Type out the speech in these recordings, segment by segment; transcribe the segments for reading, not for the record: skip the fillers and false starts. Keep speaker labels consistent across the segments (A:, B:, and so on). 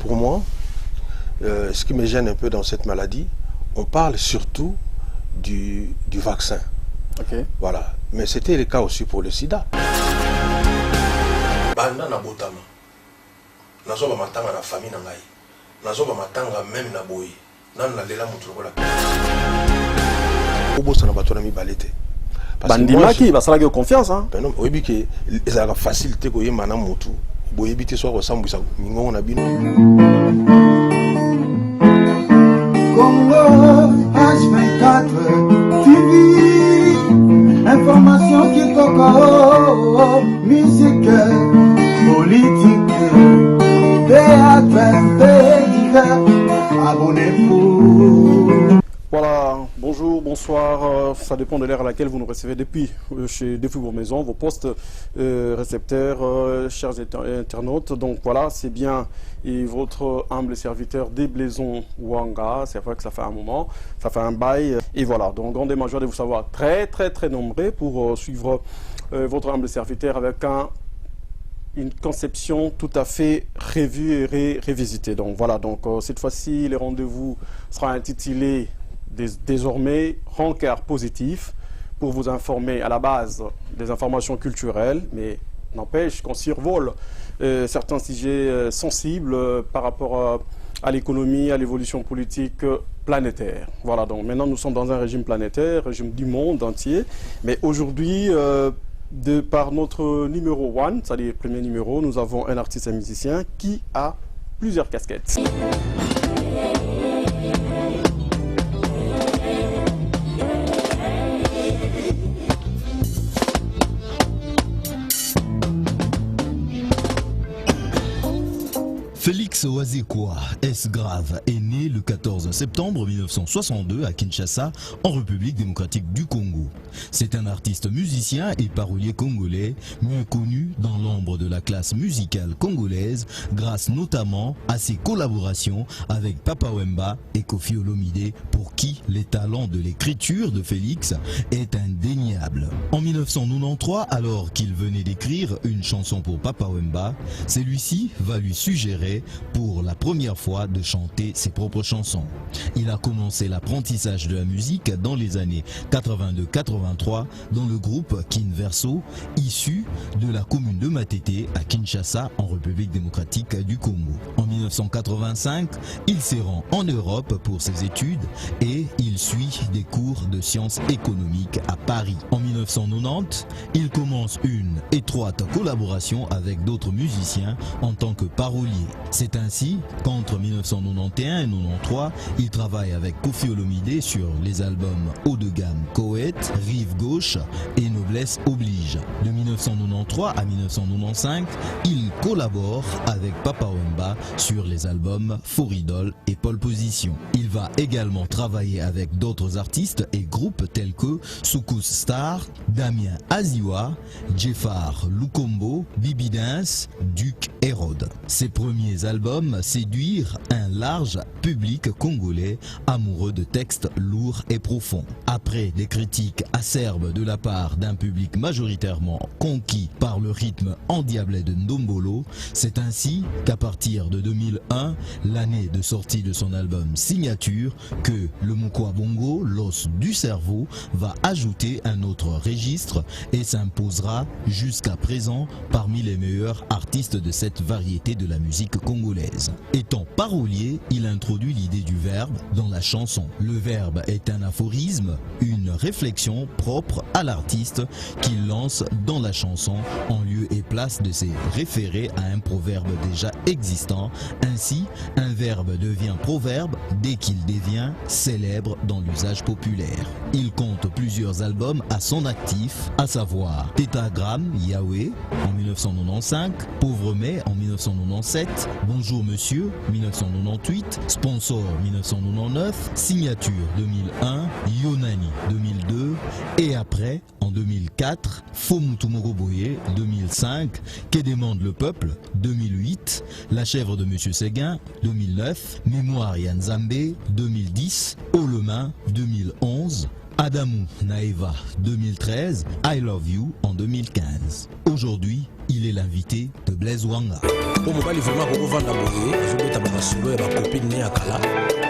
A: pour moi, ce qui me gêne un peu dans cette maladie, on parle surtout du vaccin.
B: Okay.
A: Voilà. Mais c'était le cas aussi pour le sida. Banda na botama. Nazoba matanga na famille na ngai. Nazoba matanga même na boyi. Nan na lela mutu lokola. Obosa na bato na mibale te.
B: Bandimaki basalaki confiance hein.
A: Ben non, oyebi ke ezala facilité ko yema na mutu. Boyebi te so ko sambisa ngongo na bino.
C: Congo H24 TV, information qui coco, musique, politique, théâtre, divers, abonnez-vous.
B: Voilà, bonjour, bonsoir, ça dépend de l'heure à laquelle vous nous recevez depuis vos maisons, vos postes récepteurs, chers internautes. Donc voilà, c'est bien et votre humble serviteur des Blaisons Wanga. C'est vrai que ça fait un moment, ça fait un bail. Et voilà, donc grande joie de vous savoir très nombreux pour suivre votre humble serviteur avec une conception tout à fait revue et révisitée. Donc voilà, donc cette fois-ci, le rendez-vous sera intitulé désormais rencard positif pour vous informer à la base des informations culturelles, mais n'empêche qu'on survole certains sujets sensibles par rapport à l'économie, à l'évolution politique planétaire. Voilà, donc maintenant nous sommes dans un régime planétaire, régime du monde entier, mais aujourd'hui, par notre numéro 1, c'est-à-dire le premier numéro, nous avons un artiste et musicien qui a plusieurs casquettes.
D: Félix Oazekwa, est-ce grave, est né le 14 septembre 1962 à Kinshasa, en République démocratique du Congo. C'est un artiste musicien et parolier congolais, mieux connu dans l'ombre de la classe musicale congolaise, grâce notamment à ses collaborations avec Papa Wemba et Koffi Olomide, pour qui les talents de l'écriture de Félix est indéniable. En 1993, alors qu'il venait d'écrire une chanson pour Papa Wemba, celui-ci va lui suggérer pour la première fois de chanter ses propres chansons. Il a commencé l'apprentissage de la musique dans les années 82-83 dans le groupe Kinverso, issu de la commune de Matete à Kinshasa en République démocratique du Congo. En 1985, il se rend en Europe pour ses études et il suit des cours de sciences économiques à Paris. En 1990, il commence une étroite collaboration avec d'autres musiciens en tant que parolier. C'est ainsi qu'entre 1991 et 1993, il travaille avec Koffi Olomide sur les albums haut de gamme Coët, Rive Gauche et Noblesse Oblige. De 1993 à 1995, il collabore avec Papa Wemba sur les albums Foridol et Pole Position. Il va également travailler avec d'autres artistes et groupes tels que Soukous Star, Damien Aziwa, Jeffar Lukombo, Bibi Dance, Duc Hérode. Ses premiers albums séduire un large public congolais amoureux de textes lourds et profonds. Après des critiques acerbes de la part d'un public majoritairement conquis par le rythme endiablé de Ndombolo, c'est ainsi qu'à partir de 2001, l'année de sortie de son album Signature, que le Mukwa Bongo, l'os du cerveau, va ajouter un autre registre et s'imposera jusqu'à présent parmi les meilleurs artistes de cette variété de la musique congolaise. Étant parolier, il introduit l'idée du verbe dans la chanson. Le verbe est un aphorisme, une réflexion propre à l'artiste qu'il lance dans la chanson en lieu et place de se référer à un proverbe déjà existant. Ainsi, un verbe devient proverbe dès qu'il devient célèbre dans l'usage populaire. Il compte plusieurs albums à son actif, à savoir Tétagramme Yahweh en 1995, Pauvre Mai en 1997, Bonjour Monsieur 1998, Sponsor 1999, Signature 2001, Yonani 2002 et après en 2004, Fomutumoro Boye 2005, Que demande le peuple 2008, La chèvre de Monsieur Séguin 2009, Mémoire Yanzambe 2010, Olemain 2011, Adamou Naeva 2013, I Love You en 2015. Aujourd'hui, il est l'invité de Blaise Wanga.
A: Pour moi, il faut vraiment vendre la boye, je vais t'abandonner.
E: masolo ya bakopine ne ya kala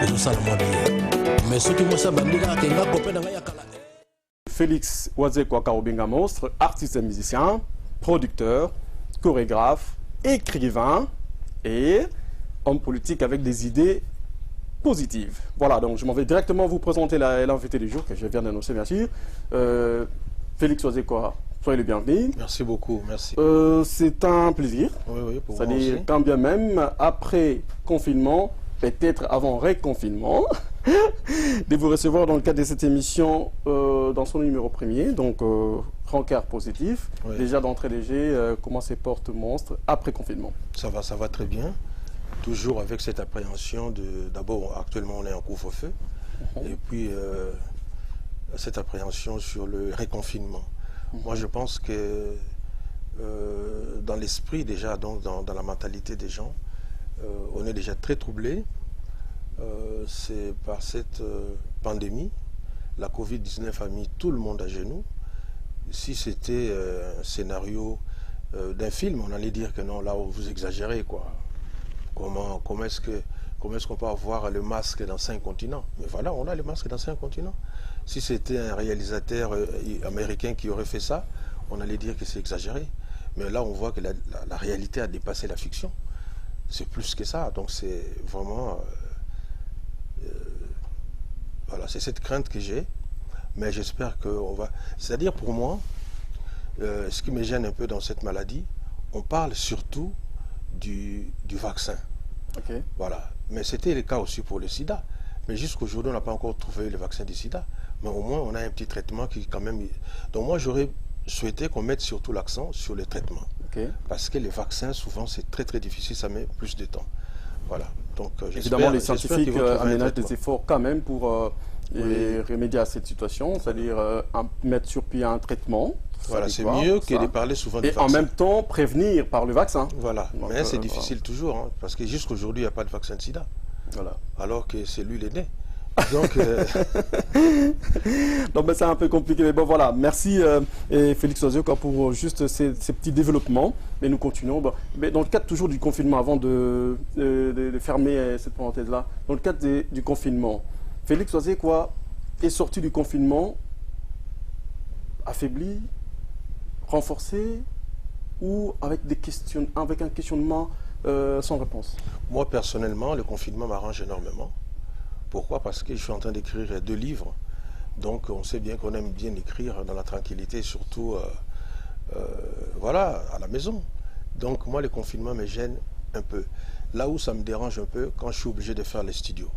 E: ezosala mwa bien mais soki mosi abandika akenga kope na ngai ya kala.
B: Félix Wazekwa Karobinga Monstre, artiste et musicien, producteur, chorégraphe, écrivain et homme politique avec des idées positives. Voilà, donc je m'en vais directement vous présenter l'invité du jour que je viens d'annoncer, bien sûr. Félix Wazekwa, soyez le bienvenu.
A: Merci beaucoup, merci.
B: C'est un plaisir.
A: Oui, pour moi
B: C'est-à-dire,
A: aussi.
B: quand bien même, après confinement, peut-être avant reconfinement, de vous recevoir dans le cadre de cette émission dans son numéro premier, donc rencard positif.
A: Oui.
B: Déjà d'entrée de jeu, comment se porte Monstre après confinement?
A: Ça va très bien. Toujours avec cette appréhension d'abord, actuellement on est en couvre-feu, et puis cette appréhension sur le reconfinement. Moi je pense que dans l'esprit déjà, donc dans la mentalité des gens, on est déjà très troublé. C'est par cette pandémie, la Covid-19 a mis tout le monde à genoux. Si c'était un scénario d'un film, on allait dire que non, là vous exagérez quoi. Comment est-ce qu'on peut avoir le masque dans 5 continents? Mais voilà, on a le masque dans 5 continents. Si c'était un réalisateur américain qui aurait fait ça, on allait dire que c'est exagéré. Mais là, on voit que la réalité a dépassé la fiction. C'est plus que ça. Donc c'est vraiment... voilà, c'est cette crainte que j'ai. Mais j'espère qu'on va... C'est-à-dire pour moi, ce qui me gêne un peu dans cette maladie, on parle surtout du vaccin.
B: Okay.
A: Voilà. Mais c'était le cas aussi pour le sida. Mais jusqu'aujourd'hui, on n'a pas encore trouvé le vaccin du sida. Mais au moins, on a un petit traitement qui quand même... Donc moi, j'aurais souhaité qu'on mette surtout l'accent sur le traitement.
B: Okay.
A: Parce que les vaccins, souvent, c'est très très difficile, ça met plus de temps. Voilà. Donc,
B: évidemment, les scientifiques aménagent des efforts quand même pour remédier à cette situation, c'est-à-dire mettre sur pied un traitement.
A: Voilà, c'est mieux que de parler souvent du vaccin.
B: Et en même temps, prévenir par le vaccin.
A: Voilà, mais c'est difficile toujours, hein, parce que jusqu'aujourd'hui, il n'y a pas de vaccin de sida.
B: Voilà.
A: Alors que c'est lui l'aîné. Donc,
B: donc c'est un peu compliqué, mais bon voilà, merci Félix Wazekwa pour juste ces petits développements, mais nous continuons. Bon, mais dans le cadre toujours du confinement, avant de fermer cette parenthèse-là, dans le cadre du confinement, Félix Wazekwa est sorti du confinement affaibli, renforcé ou avec un questionnement sans réponse?
A: Moi personnellement, le confinement m'arrange énormément. Pourquoi? Parce que je suis en train d'écrire 2 livres. Donc on sait bien qu'on aime bien écrire dans la tranquillité, surtout voilà, à la maison. Donc moi le confinement me gêne un peu. Là où ça me dérange un peu, quand je suis obligé de faire les studios.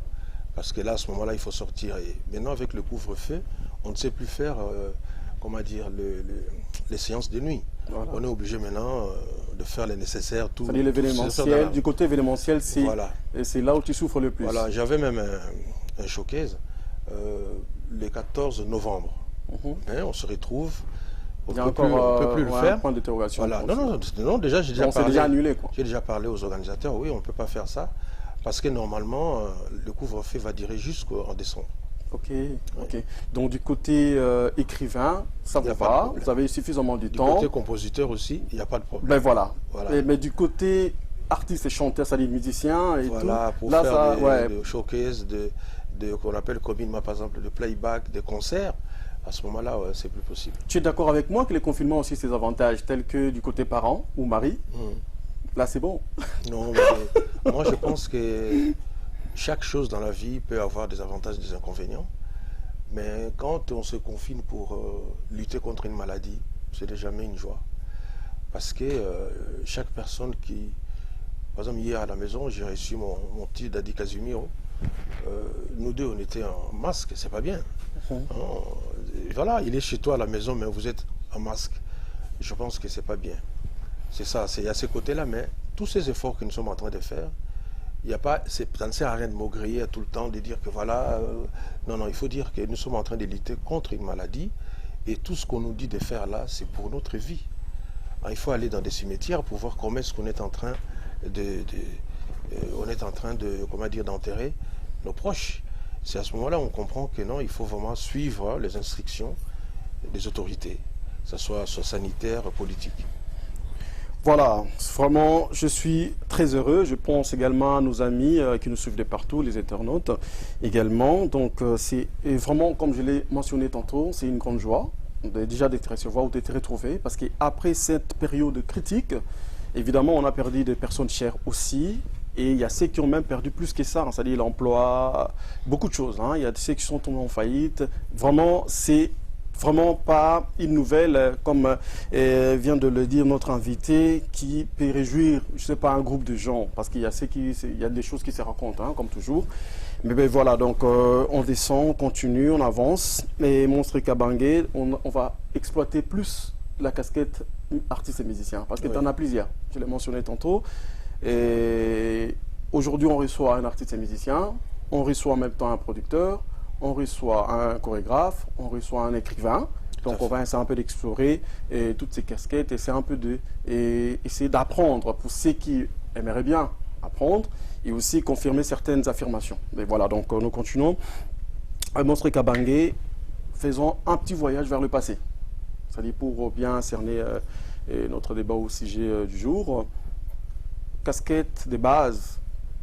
A: Parce que là, à ce moment-là, il faut sortir. Et maintenant, avec le couvre-feu, on ne sait plus faire, comment dire, les séances de nuit. Voilà. On est obligé maintenant de faire le nécessaire.
B: C'est-à-dire l'événementiel, du côté événementiel, c'est voilà. Là où tu souffres le plus.
A: Voilà, j'avais même un showcase le 14 novembre. Hein, on se retrouve. On ne peut plus le faire.
B: Un point d'interrogation.
A: Voilà. Non, déjà, j'ai déjà parlé.
B: Déjà annulé, quoi.
A: J'ai déjà parlé aux organisateurs. Oui, on ne peut pas faire ça. Parce que normalement, le couvre-feu va durer jusqu'en décembre.
B: Ok. Donc du côté écrivain, ça vous va, vous avez suffisamment de temps.
A: Du côté compositeur aussi, il n'y a pas de problème.
B: Ben voilà. Mais du côté artiste et chanteur, c'est-à-dire musicien et
A: voilà,
B: tout.
A: Pour là, faire des showcases, qu'on appelle communément par exemple de playback, des concerts, à ce moment-là, c'est plus possible.
B: Tu es d'accord avec moi que le confinement a aussi ses avantages, tels que du côté parent ou mari? Là, c'est bon.
A: Non, mais moi je pense que chaque chose dans la vie peut avoir des avantages et des inconvénients. Mais quand on se confine pour lutter contre une maladie, c'est déjà jamais une joie. Parce que chaque personne qui... Par exemple, hier à la maison, j'ai reçu mon petit Daddy Casimiro. Nous deux, on était en masque, c'est pas bien. Voilà, il est chez toi à la maison, mais vous êtes en masque. Je pense que c'est pas bien. C'est ça, c'est à ce côté-là, mais tous ces efforts que nous sommes en train de faire, ça ne sert à rien de maugréer tout le temps, de dire que voilà... non, il faut dire que nous sommes en train de lutter contre une maladie et tout ce qu'on nous dit de faire là, c'est pour notre vie. Alors, il faut aller dans des cimetières pour voir comment est-ce qu'on est en train comment dire, d'enterrer nos proches. C'est à ce moment-là on comprend que non, il faut vraiment suivre les instructions des autorités, que ce soit sanitaire, politique.
B: Voilà, vraiment, je suis très heureux. Je pense également à nos amis qui nous suivent de partout, les internautes également. Donc, c'est vraiment, comme je l'ai mentionné tantôt, c'est une grande joie déjà d'être recevoir ou d'être retrouvé. Parce qu'après cette période critique, évidemment, on a perdu des personnes chères aussi. Et il y a ceux qui ont même perdu plus que ça, hein, c'est-à-dire l'emploi, beaucoup de choses. Hein. Il y a ceux qui sont tombés en faillite. Vraiment, c'est vraiment pas une nouvelle, comme vient de le dire notre invité, qui peut réjouir, je sais pas, un groupe de gens, parce qu'il y a il y a des choses qui se racontent, hein, comme toujours. Mais ben voilà, donc on descend, on continue, on avance. Et Monstre Kabange, on va exploiter plus la casquette artiste et musicien, parce que tu en as plusieurs. Je l'ai mentionné tantôt. Et aujourd'hui, on reçoit un artiste et musicien, on reçoit en même temps un producteur, on reçoit un chorégraphe, on reçoit un écrivain. Donc on va essayer un peu d'explorer toutes ces casquettes, essayer un peu essayer d'apprendre pour ceux qui aimeraient bien apprendre et aussi confirmer certaines affirmations. Et voilà, donc nous continuons. Monstre Kabange, faisons un petit voyage vers le passé. C'est-à-dire pour bien cerner notre débat au sujet du jour. Casquette de base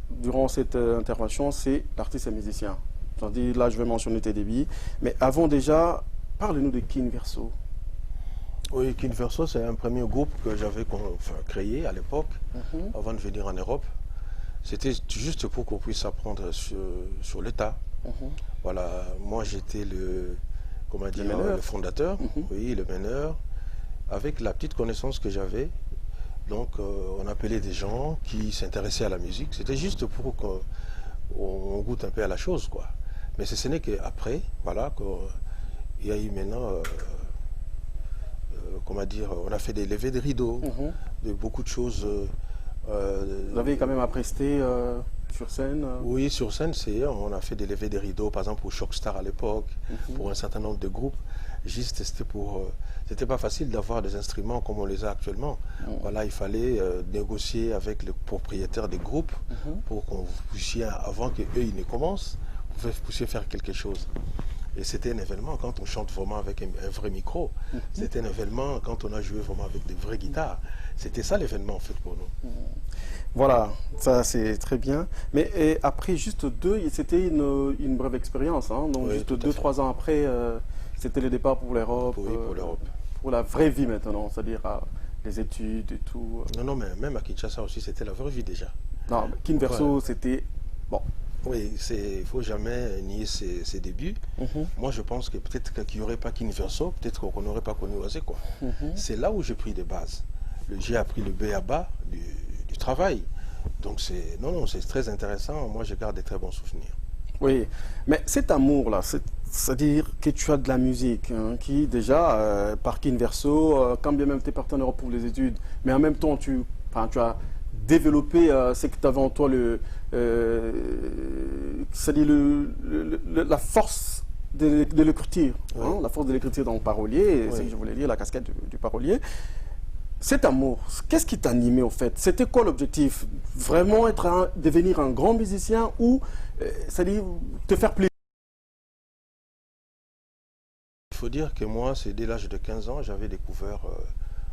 B: durant cette intervention, c'est l'artiste et musicien. C'est-à-dire, là, je vais mentionner tes débits. Mais avant déjà, parle-nous de Kin Verso.
A: Oui, Kin Verso, c'est un premier groupe que j'avais créé à l'époque, avant de venir en Europe. C'était juste pour qu'on puisse apprendre sur l'État. Voilà, moi j'étais le fondateur, oui, le meneur, avec la petite connaissance que j'avais. Donc on appelait des gens qui s'intéressaient à la musique. C'était juste pour qu'on goûte un peu à la chose, quoi. Mais ce n'est qu'après, voilà, qu'il y a eu maintenant, comment dire, on a fait des levées de rideaux, de beaucoup de choses.
B: Vous avez quand même à prester sur scène
A: Oui, sur scène, on a fait des levées de rideaux, par exemple pour Shockstar à l'époque, pour un certain nombre de groupes. Juste, c'était pas facile d'avoir des instruments comme on les a actuellement. Voilà, il fallait négocier avec les propriétaires des groupes pour qu'on puisse, avant qu'eux ils ne commencent, vous puissiez faire quelque chose. Et c'était un événement quand on chante vraiment avec un vrai micro. C'était un événement quand on a joué vraiment avec des vraies guitares. C'était ça l'événement en fait pour nous.
B: Voilà, ça c'est très bien. Mais après juste c'était une brève expérience. Hein, donc
A: oui,
B: juste 2-3 ans après, c'était le départ pour l'Europe.
A: Oui, pour l'Europe.
B: Pour la vraie vie maintenant, c'est-à-dire les études et tout.
A: Non, mais même à Kinshasa aussi, c'était la vraie vie déjà.
B: Non, Kin Verso, c'était... Bon.
A: Oui, il ne faut jamais nier ses débuts. Moi, je pense que peut-être qu'il n'y aurait pas Kin Verso, peut-être qu'on n'aurait pas connu Oisé, quoi. C'est là où j'ai pris des bases. J'ai appris le b.a.-ba du travail. Donc, c'est très intéressant. Moi, je garde des très bons souvenirs.
B: Oui, mais cet amour-là, c'est-à-dire que tu as de la musique, hein, qui déjà, par Kin Verso, quand bien même tu es parti en Europe pour les études, mais en même temps, tu as développé ce que tu avais en toi, c'est-à-dire la force de l'écriture, hein, la force de l'écriture dans le parolier, c'est ce que je voulais dire, la casquette du parolier. Cet amour, qu'est-ce qui t'animait au fait? C'était quoi l'objectif? Vraiment devenir un grand musicien ou, c'est-à-dire, te faire plaisir?
A: Il faut dire que moi, c'est dès l'âge de 15 ans, j'avais découvert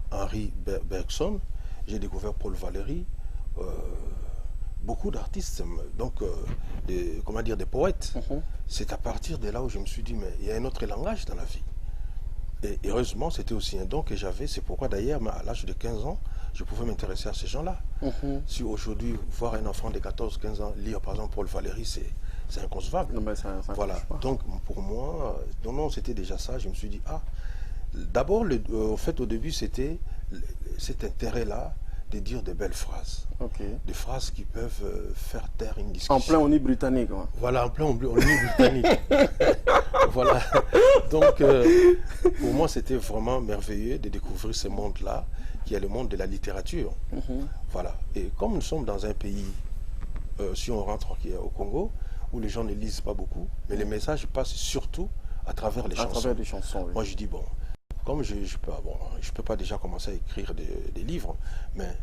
A: Henri Bergson, j'ai découvert Paul Valéry, beaucoup d'artistes, donc des poètes. C'est à partir de là où je me suis dit, mais il y a un autre langage dans la vie. Et heureusement, c'était aussi un don que j'avais. C'est pourquoi d'ailleurs, à l'âge de 15 ans, je pouvais m'intéresser à ces gens-là. Si aujourd'hui, voir un enfant de 14-15 ans lire par exemple Paul Valéry, c'est inconcevable.
B: Non, mais
A: voilà. Donc pour moi, non, c'était déjà ça. Je me suis dit, d'abord, au fait, au début, c'était cet intérêt-là de dire de belles phrases. Des phrases qui peuvent faire taire une discussion.
B: En plein on est britannique. Hein.
A: Voilà, en plein on est britannique. Voilà. Donc, pour moi, c'était vraiment merveilleux de découvrir ce monde-là, qui est le monde de la littérature. Voilà. Et comme nous sommes dans un pays, si on rentre au Congo, où les gens ne lisent pas beaucoup, mais les messages passent surtout à travers les chansons. À travers les chansons, oui. Moi, je dis, bon, comme je peux pas déjà commencer à écrire des livres, mais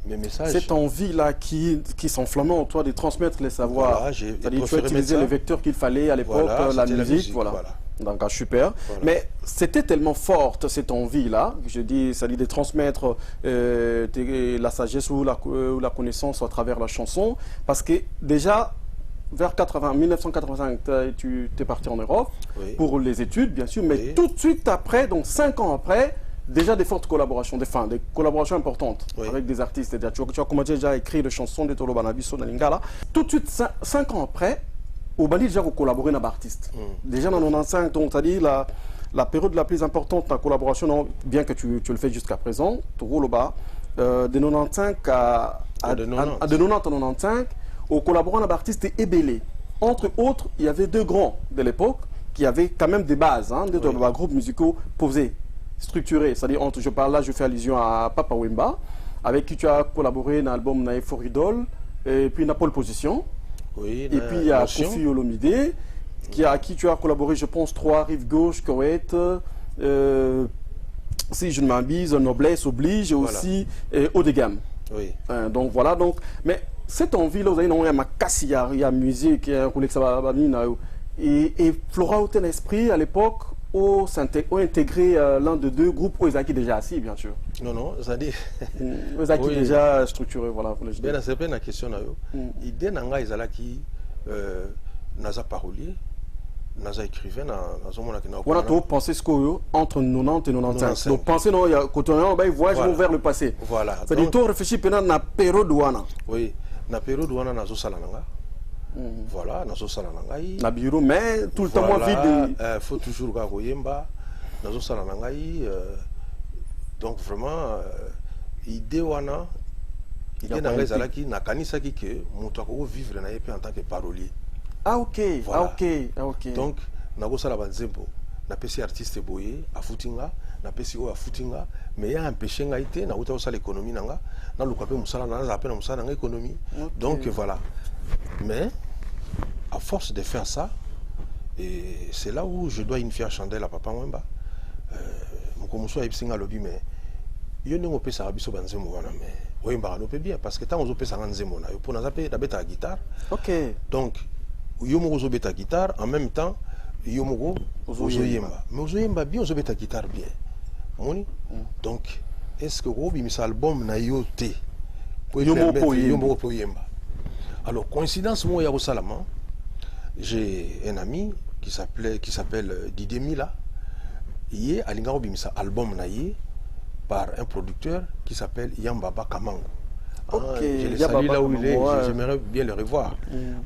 A: mes messages.
B: Cette envie-là qui s'enflammait en toi de transmettre les savoirs.
A: Voilà,
B: c'est-à-dire tu as utilisé les vecteurs qu'il fallait à l'époque,
A: voilà,
B: la musique, voilà. Donc, super.
A: Voilà.
B: Mais c'était tellement forte cette envie-là, je dis, c'est-à-dire de transmettre la sagesse ou la connaissance à travers la chanson, parce que déjà, vers 1985, tu es parti en Europe pour les études, bien sûr, mais tout de suite après, donc 5 ans après, déjà des fortes collaborations, des collaborations importantes avec des artistes. Tu as commencé déjà à écrire des chansons de Tolo Banabiso dans Lingala. Tout de suite, 5 ans après, au Bali déjà collaboré avec artistes. Déjà dans 95, donc c'est-à-dire la période la plus importante de la collaboration, bien que tu le fais jusqu'à présent, Tolo Ba, de 95 à 95, au collaborant avec artistes Ebélé. Entre autres, il y avait 2 grands de l'époque qui avaient quand même des bases, des groupes musicaux posés, structurés. C'est-à-dire, je fais allusion à Papa Wemba, avec qui tu as collaboré dans l'album Naïf Foridol, et puis Napole Position. Et puis il y a Kofi Olomide, à qui tu as collaboré, je pense, 3, Rive Gauche, Koweït, si je ne m'abuse, Noblesse Oblige, et aussi Haut de Gamme. Donc voilà, mais cette envie-là, vous avez il y a musique, et Flora Hotel Esprit, à l'époque, ont intégré l'un de 2 groupes où ils étaient déjà assis, bien sûr.
A: Non, c'est-à-dire...
B: Ils étaient déjà structurés, voilà.
A: Bien, c'est une question. L'idée n'a qui naza parolier, naza écrivain,
B: on a tout pensé ce qu'il y a entre 90 et 95. Donc, pensez, non, quand on voyage vers le passé.
A: Voilà.
B: C'est-à-dire, tu réfléchis pendant la période où on a.
A: Oui, la période où on a nazo salananga. Voilà, nazo salananga.
B: Na bureau, mais tout le temps, moi, vide.
A: Il faut toujours ga koyemba, nazo salananga. Donc, vraiment, idée wana, idée n'a pas qui n'a kanisa qui que mon toit vivre na en tant que parolier.
B: Ah ok,
A: voilà.
B: ok.
A: Donc, nago sala banzembo, na pesi artiste boye, a footinga, na pesi o a footinga, mais il y a empêché nga ité, na uta osala économie nanga, na lukape musala na za appelle musala nanga économie. Donc voilà. Mais à force de faire ça, et c'est là où je dois une fière chandelle à Papa Wemba. Mukomuso a ipsinga lobby mais yo ne ngopé sa biso banzembo wana mais Wemba no peut bien parce que tant on opé sa nzembo na yo pour na zapé da beta guitare. OK. Donc yo mo zo beta guitare en même temps yo mo zo yemba. Mais zo yemba bien zo beta guitare bien. Moni. Donc est-ce que Robi mis album na yo té pour yo mo po yemba. Alors coïncidence moi ya Salama, j'ai un ami qui s'appelle Didier Mila. Il est à l'Inga Bimisa album naïe par un producteur qui s'appelle Yambaba Kamango. Je le salue là où il est, j'aimerais bien le revoir.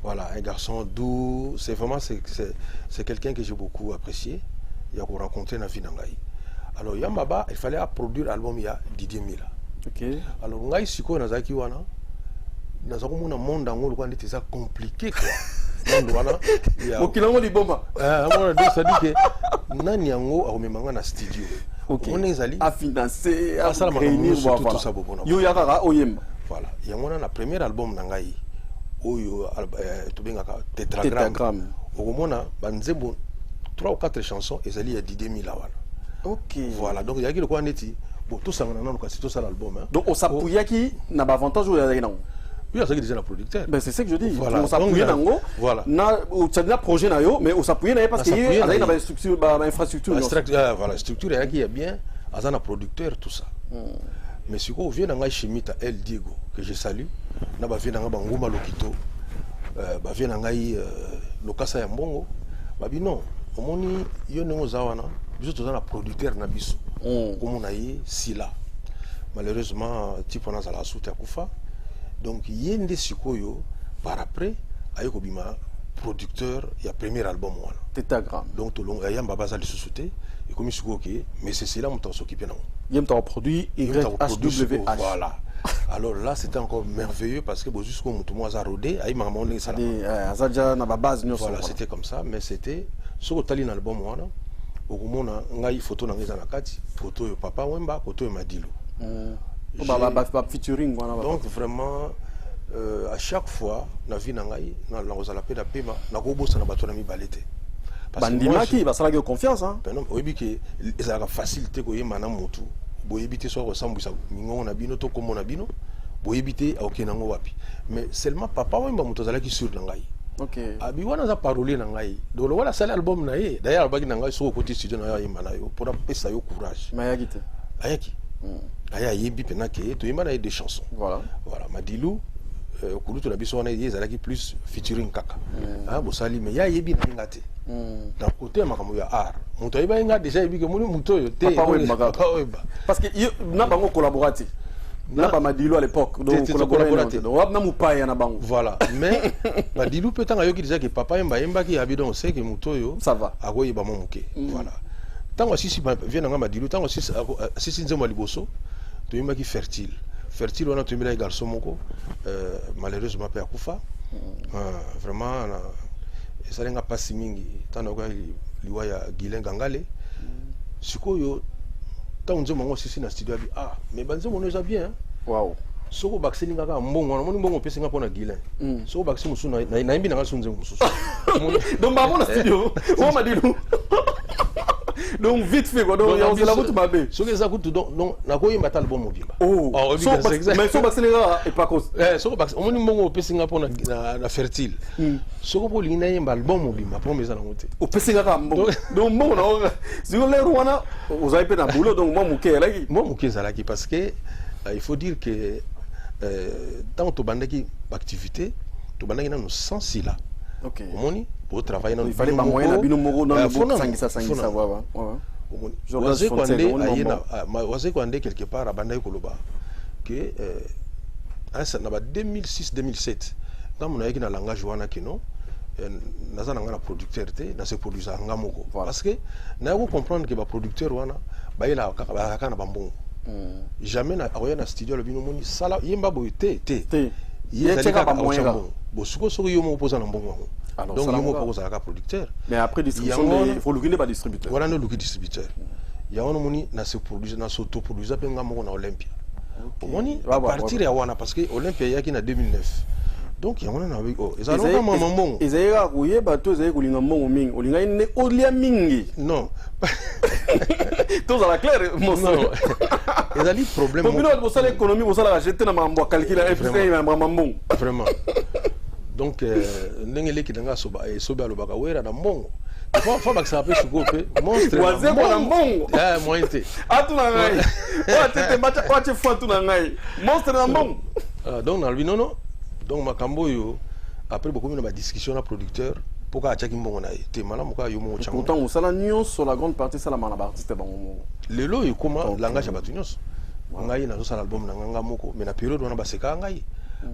A: Voilà, un garçon doux, c'est vraiment c'est quelqu'un que j'ai beaucoup apprécié. Il a rencontré dans la vie d'Angaï. Alors Yambaba, il fallait produire l'album il y a Didier Mila. Alors Ngaï Siko Nazaki Wana, dans un monde c'est compliqué quoi.
B: Okilango liboma.
A: Ça dit que nani yango akomemanga na studio. On est allé
B: à financer, à
A: réunir
B: tout ça. Yo yakara oyemba.
A: Voilà. Yango na premier album nangai. Oyo tobengaka Tétragramme. Okomona banzembo 3 ou 4 chansons ezali ya Didier Mila wana.
B: OK.
A: Voilà. Donc yaki le quoi neti. Bon tout ça on a kasi tout ça l'album hein.
B: Donc on s'appuyaki na avantage ou ya nango.
A: Oui, c'est déjà le producteur.
B: Ben c'est ce que je dis.
A: Voilà.
B: On s'appuie dans
A: voilà.
B: Na projet na yo, mais on s'appuie parce qu'il y a une structure, infrastructure.
A: Voilà, structure il y a bien, un producteur tout ça. Mais si on vient dans Chimita El Diego que je salue, na ba vient dans Banguma Lokito, ba vient dans Lokasa ya Mbongo, ba bi non, omoni yo nengo zawana, biso to na producteur na biso. Comme on a eu Sila. Malheureusement, type on a la soute à Kufa. Donc yende sikoyo par après ayoko bima producteur il y a premier album wana
B: Tétragramme.
A: donc to long ayamba baza li sous-souté et comme siko OK mais c'est là on s'occuper non
B: yem ta produit YHWH.
A: Voilà. Alors là c'était encore merveilleux parce que jusqu'au mutu moi za rodé ay maman on ça
B: azaja na ba base nyonso.
A: Voilà, c'était comme ça mais c'était soko tali na album wana okomona ngai photo na ngeza na kati photo yo Papa Wemba photo yo Madilu.
B: Featuring,
A: donc vraiment à chaque fois na vie nangai na la paix pema na ko bossa na bato na mi balete
B: bandima ki ba sala confiance hein
A: non oyebi ke ezaka facilité ko yema na mutu boyebi te so ressemble ça mingo na bino to comme na bino boyebité a aucun nango wapi mais seulement papa wemba mutozala ki sur nangai
B: OK
A: abi wana za parolier nangai donc wala sala album na ye d'ailleurs albaki nangai so côté studio na yimba na yo pour pesa yo courage
B: mayagite
A: ayaki aya yebi pena ke to yimba na des chansons voilà Madilou okulutu na biso wana yezalaki plus featuring kaka ah bosali mais ya yebi na ngate dans côté makambo ya art muto yeba nga déjà yebi ke muni muto yo te
B: parce que na bango collaborater na ba Madilou à l'époque donc collaborater donc na mupaya na bango
A: voilà mais Madilou peut-être ayoki déjà que papa yemba ki abi donc c'est que muto yo
B: ça va
A: akoyeba mo muke voilà tango sisi vient nga Madilou tango sisi nzemo liboso to yemba ki fertile on a tombé les garçons moko malheureusement pe akufa vraiment et ça n'a pas si mingi tant que liwa ya Guilain Gangale sikoyo tant nzo mongo sisi na studio abi ah mais banzo mono za bien
B: wow
A: soko bakse ninga ka mbongo na moni mbongo pese nga pona Guilain soko bakse musu na imbi na sunze musu
B: donc ba mon studio on m'a dit donc vite fait quoi donc on se la route ma bé
A: so que ça coûte donc na ko yimba album mobimba
B: mais so baselenga et pas cause
A: so bax on moni mbongo pese nga pona na fertile soko po lina yimba album mobimba po meza na ngote
B: o pese nga ka mbongo donc mbongo na si on les rwana vous avez fait un boulot donc moi muke
A: zalaki parce que il faut dire que tant to bandaki activité to bandaki na no sens là
B: OK
A: omoni pour travailler dans
B: il fallait pas moyen na bino moko dans le sangisa ouais
A: José Kwande quelque part à Bandai Koloba que na ba 2006 2007 quand on a écrit dans langage wana kino naza na producteur te na se produisa ngamoko parce que na ko comprendre que ba producteur wana ba ila ka na bambongo jamais na akoya na studio le bino moni sala yemba boyete te
B: yeteka ba moyen
A: bo suko so yo mo posa na mbongo donc yo mo posa ka producteur
B: mais après distribution il faut le ba distributeur
A: voilà no luki distributeur ya wana moni na se produire na s'auto produire pe ngamoko na Olympia moni à partir ya wana parce que Olympia yaki na 2009 donc ya wana na oh ezalo ka mama mbongo
B: ezayeka kuyeba to ezayeka kulinga mbongo mingi olinga ine olia mingi
A: non
B: tout ça la clair mon
A: non ezali problème
B: pour bino bo sala économie bo sala acheter na mambo calculer FCI na mama mbongo
A: vraiment donc ndengele kidanga soba alobaka wera na mbongo faut bakisa pe sukope monstre
B: waze na mbongo
A: mointe
B: atuna ngai watete bacha kwache fatu na ngai monstre na mbongo
A: donc na non donc makambo yo après beaucoup de discussion na producteur pourquoi achaki mbongo na te malamu ka yo mo chango
B: pourtant on sala nyonso la grande partie sala mana ba artiste bango
A: lelo e comment langage ba tunyos ngai na zo sala album na nganga moko mais na période wana ba seka ngai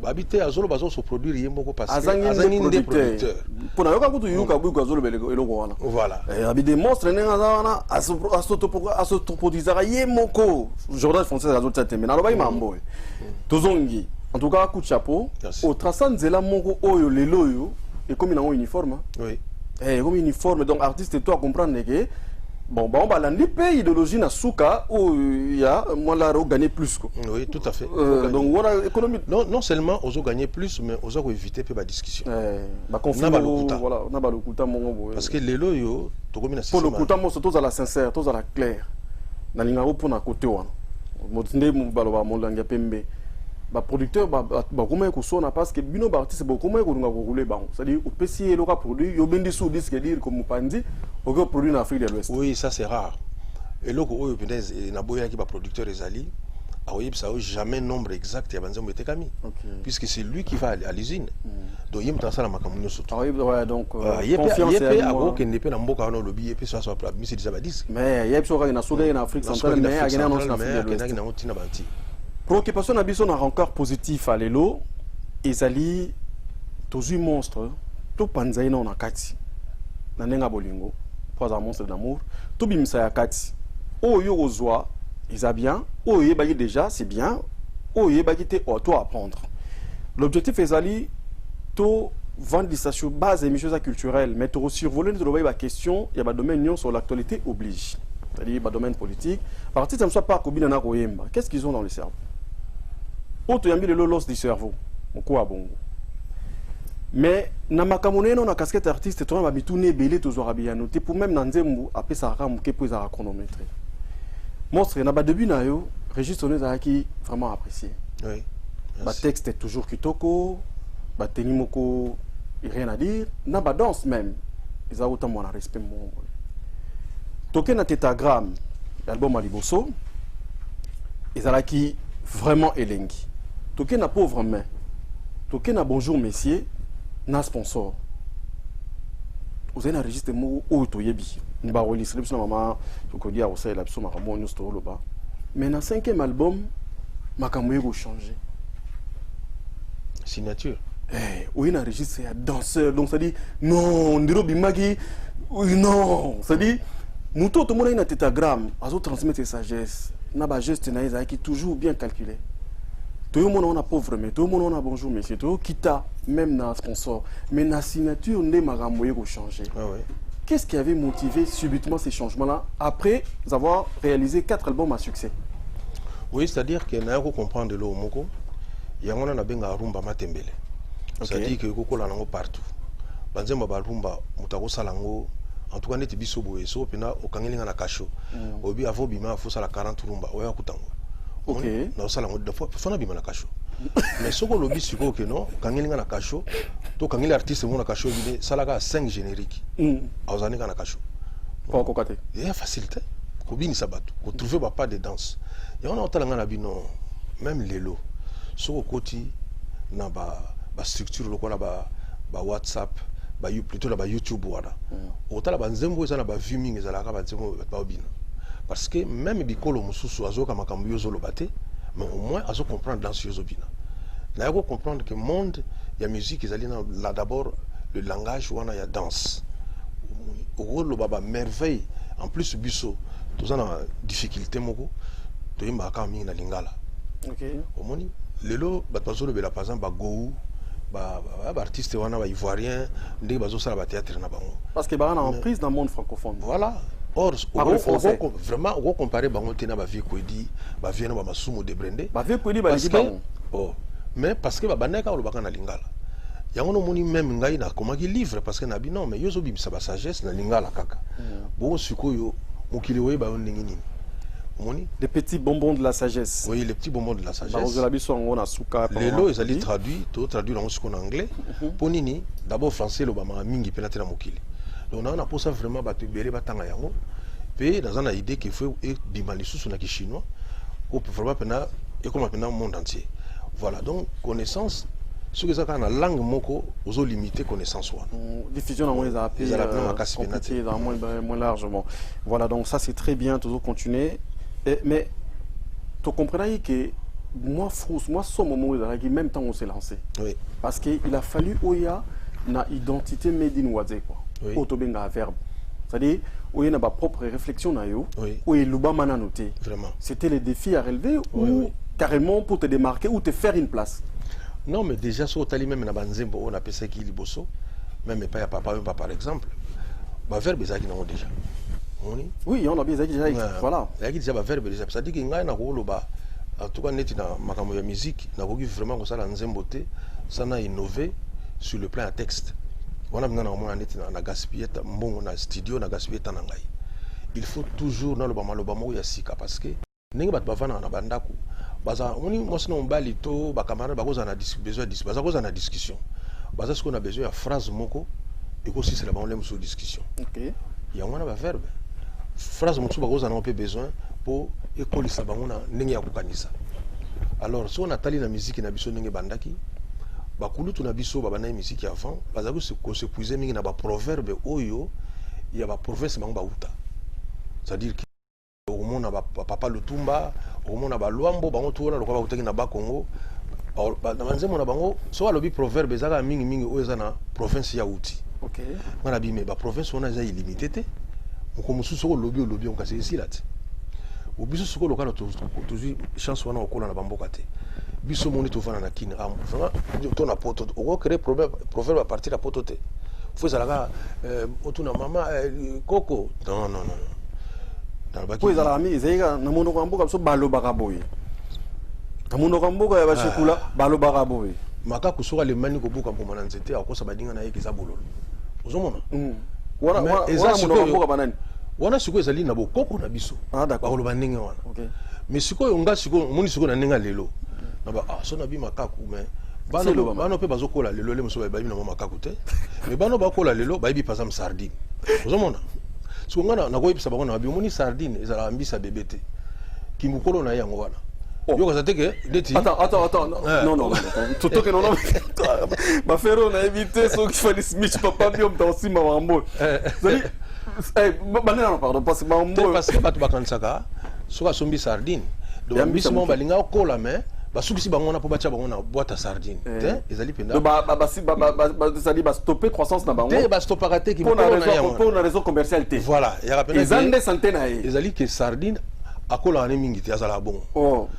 A: babité azolo bazo so produire yemboko parce que azangi des producteurs
B: pour na yoka kutu yuka buku azolo beloko wana
A: voilà
B: abi des monstres nenga wana aso produisera yemoko Jordan français azolo tete mais na loba imambo tozongi en tout cas coup de chapeau au traçant nzela moko oyo lelo yo et comme il a un uniforme
A: oui
B: comme uniforme donc artiste toi comprendre que bon on va l'andi pays idéologie na souka où il y a moi là gagner plus quoi.
A: Oui tout à fait
B: donc voilà économie
A: non seulement on a gagné plus mais on a éviter peu la discussion
B: bah conflit voilà on a ba lokuta mongo
A: parce que lelo yo to comme na
B: pour le lokuta mo surtout à la sincère tous à la claire na linga pour na côté wana mo tinde mo baloba mo langa pembe ba producteur ba comment ko sona parce que bino ba artiste ba comment ko nga ko rouler ba c'est-à-dire au PC loka produit yo bendi sous disque dire comme pandi au que produit en Afrique de l'Ouest
A: oui ça c'est rare et loko oyo pendez na boya ki ba producteur ezali a oui ça jamais nombre exact ya banzembo etekami puisque c'est lui qui va à l'usine donc yim transala makamunyo surtout
B: ouais donc
A: confiance yep a ko ke nepe na mboka wana lobi yep so so mi c'est déjà ba disque
B: mais yep so ka na souga en Afrique centrale mais a gagné en Afrique de l'Ouest préoccupation na biso na encore positif à lelo ezali tozu monstre to panzai na na kati na nenga bolingo pour un monstre d'amour to bimsa ya kati oyo ozwa isa bien oyo baki déjà c'est bien oyo baki te auto apprendre l'objectif ezali to vendre des stations base émissions culturelles mais to survoler de la question il y a ba domaine sur l'actualité oblige c'est-à-dire ba domaine politique partie ça ne soit pas kobina na koyemba qu'est-ce qu'ils ont dans le cerveau auto yambi le lolos du cerveau moko abongo mais na makamone na casquette artiste to na bitune belé to zo rabia noté pour même na nzembu apesa ka muke po za chronométrer monstre na ba début na yo registre on qui vraiment apprécié
A: oui
B: Le texte est toujours kitoko, le tenimoko, rien à dire. Na ba danse même. Ils ont autant mon respect. Toké na tétagramme, l'album Aliboso, ils ont qui vraiment elengi. Toké na pauvre main. Toké na bonjour messieurs, na sponsor. Vous avez enregistré mon auto yebi. Nous avons enregistré le maman, je connais à Ossé la personne maman nous store là-bas. Mais dans le 5e album, ma caméra a changé.
A: Signature.
B: Eh, oui, on a enregistré un danseur, donc ça dit non, on dirait Bimagi, oui non, ça dit, tout le monde a une tétagramme, à transmettre sa sagesse, n'a pas geste qui est toujours bien calculé. Tout le monde a pauvre, mais tout le monde a bonjour, monsieur, tout le monde quitta, même dans le sponsor, mais dans la signature, on a changé.
A: Ah ouais.
B: Qu'est-ce qui avait motivé subitement ces changements-là après avoir réalisé 4 albums à succès?
A: Oui, c'est-à-dire qu'il y a un comprendre de l'eau, il y a un peu de rumba matembele. C'est-à-dire que il y a partout. Banzemba balumba mutako salango en tout cas net biso boye so pena okangelinga na kasho. Obi avo bima fo sala 40 rumba oya kutango.
B: OK.
A: Na salango de fois fona bima na kasho. Mais soko lobi siko que non kangelinga na kasho to kangeli artiste mo na kasho bine salaka 5 génériques. Azanika na kasho.
B: Pas kokate.
A: Il y a facilité. Ko bini sabatu, ko trouver pas de danse. Il y a on talanga na bino même lelo. Soko koti na ba structure lokola ba WhatsApp plutôt là YouTube wala otala banzembo ezana ba vue mingi ezalaka banzembo ba bina parce que même bikolo mususu azoka makambo yo zolobate mais au moins azo comprendre dans yo zobina na yako comprendre que monde ya musique ezali là d'abord le langage wana ya danse rôle baba merveille en plus biso tozana difficulté moko toyimba ka mingi na lingala.
B: OK
A: omoni lelo batazolo bela par exemple ba go artiste wana ba ivoirien ndé bazo sala ba théâtre na bango
B: parce que ba na en prise dans le monde francophone.
A: Voilà. Or vraiment on comparer bango tena ba vie Kwedi ba vie na ba masumu de Brende
B: ba vie Kwedi ba libango
A: mais parce que ba baneka lo baka na lingala yango no moni même ngai na komaki livre parce que na bi non mais yozo bimisa ba sagesse na lingala kaka bon sikoyo mokili we ba ndingi nini.
B: Les petits bonbons de la sagesse.
A: Oui, les petits bonbons de la sagesse.
B: Les
A: lots, ils allaient traduire en anglais. Ponini, d'abord français, le bama mingi penate na mokili. Donc on a pour ça vraiment battu belé batanga yango. Puis dans une idée qu'il faut et bimali sous na chinois. Au vraiment pena et comme pena monde entier. Voilà donc connaissance. Ce que ça quand la langue moko oso limiter connaissance one.
B: Diffusion dans moins compliqué dans moins largement. Voilà donc ça c'est très bien toujours continuer. Mais tu comprends que moi, ce moment où même temps on s'est lancé.
A: Oui.
B: Parce qu'il a fallu Oya na identité made in Wadze quoi. Autobenga verbe. C'est-à-dire Oya na ba propre réflexion na yo. Oya luba mana noté.
A: Vraiment.
B: C'était les défis à relever ou carrément pour te démarquer ou te faire une place.
A: Non mais déjà sur tali même na banzembo on appelle ça qui liboso. Même pas papa par exemple. Ba verbe ça qui n'a déjà.
B: Oui, on a bien dit voilà.
A: Il y a déjà un verbe déjà. Ça dit qu'il y a un rôle en tout cas net dans ma musique, n'a vraiment comme ça la nzemboté, ça n'a innové sur le plan texte. On a maintenant net na gaspillé bon na studio na gaspillé tanangai. Il faut toujours dans le bama ya sika parce que ningi bat bavana na bandaku. Baza oni mosino mbalito ba camarade ba koza na besoin baza koza na discussion. Baza ce qu'on a besoin de phrase moko et aussi c'est la bonne sur discussion.
B: OK.
A: Il y a un verbe. Phrase mutu bakoza na peu besoin pour écolisa bangona ndenge ya kukanisa. Alors si on a tali na musique na biso ndenge bandaki bakulu tuna biso babana musique avant bazako se puiser mingi na ba proverbe oyo ya ba province bango bauta. C'est-à-dire que au monde ba papa Lutumba, au monde ba Luambo bango tuona lokwa bautaki na ba Congo. Ba manzemo na bango so alobi proverbe zaka mingi oyo za na province ya uti.
B: OK.
A: Ngana bi me ba province on a za illimité te. Mukomusu soko lobby on kase ici là. Au biso soko lokala toujours chance wana okola na bamboka te. Biso moni to vana na kina am vraiment to na poto o créer proverbe à partir de poto te. Faut ça là otuna mama koko non. Dans
B: baki. Pour ça ami zaiga na mono kamboka so balo bakaboy. Na mono kamboka ya bashekula balo bakaboy.
A: Maka kusoka le mani ko buka mpoma na nzete akosa badinga na yekisa bololo. Ozomona? Wana siko ezali na bokoko na biso.
B: Ah d'accord.
A: Bakoloba ndenge wana. OK. Mais siko nga siko moni siko na ndenge lelo. so na bi makaku mais bano pe bazokola lelo le muso bayibi na makaku te mais bano bakola lelo bayibi par exemple sardine ozomona so ngana na koyebisa bango na biomoni sardine ezala ambisa bébé te kimukolo na yango wana yo ko zateke ndeti
B: attends non toto que non ba faire on a évité so qu'il fallait Smith papa biom dans si mambo zali banana pardon parce
A: que batu bakansaka soka sombi sardine donc ambisi mo balinga kola mais basukisi bango na po batia bango na boîte à sardine te ezali penda
B: ça dit stopper croissance na bango
A: te ba stopper te ki
B: pour une raison commerciale te
A: voilà ya rappelle
B: ezande santé na
A: ezali que sardine akola ane mingi te azala bon